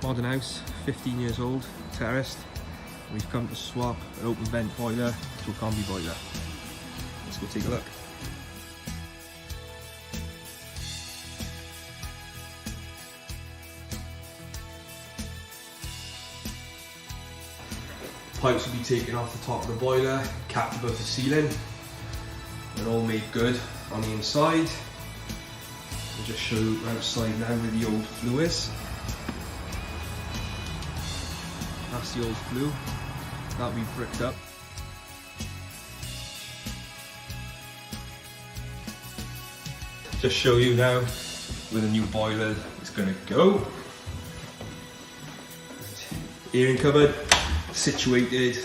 Modern house, 15 years old, terraced. We've come to swap an open vent boiler to a combi boiler. Let's go take a look. Pipes will be taken off the top of the boiler, capped above the ceiling. They're all made good on the inside. I'll just show you outside now where the old flue is. That's the old flue. That'll be bricked up. Just show you now where the new boiler is going to go. Airing cupboard situated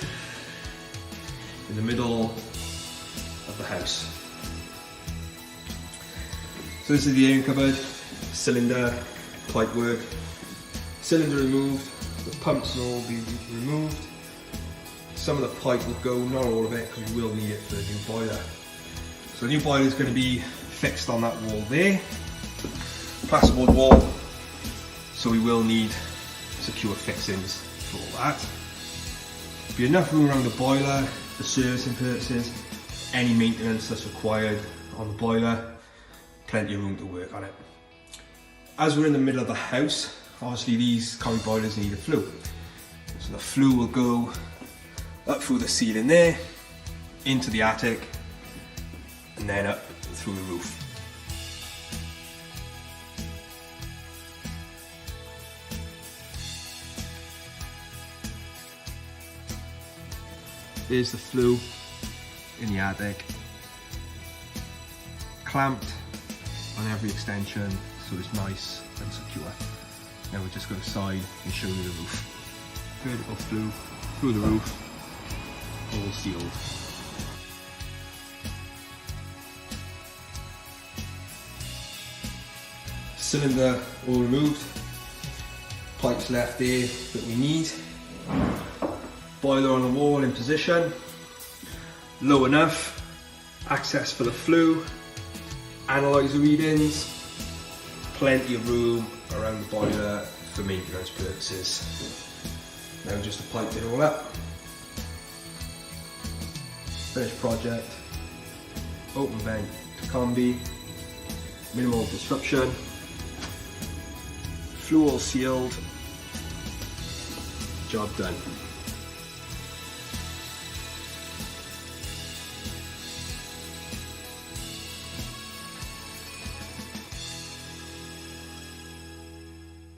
in the middle of the house. So this is the airing cupboard, cylinder, pipe work, cylinder removed, the pumps will all be removed. Some of the pipe will go, not all of it, because we will need it for the new boiler. So the new boiler is going to be fixed on that wall there, plasterboard wall, so we will need secure fixings for all that. Be enough room around the boiler for servicing purposes, any maintenance that's required on the boiler, plenty of room to work on it. As we're in the middle of the house, obviously these combi boilers need a flue. So the flue will go up through the ceiling there, into the attic, and then up through the roof. There's the flue in the attic, clamped on every extension so it's nice and secure. Now we're just going to side and show you the roof. Vertical flue through the roof, all sealed. Cylinder all removed, pipes left there that we need. Boiler on the wall in position, low enough, access for the flue, analyzer readings, plenty of room around the boiler for maintenance purposes. Now just to pipe it all up. Finished project, open vent to combi, minimal disruption, flue all sealed, job done.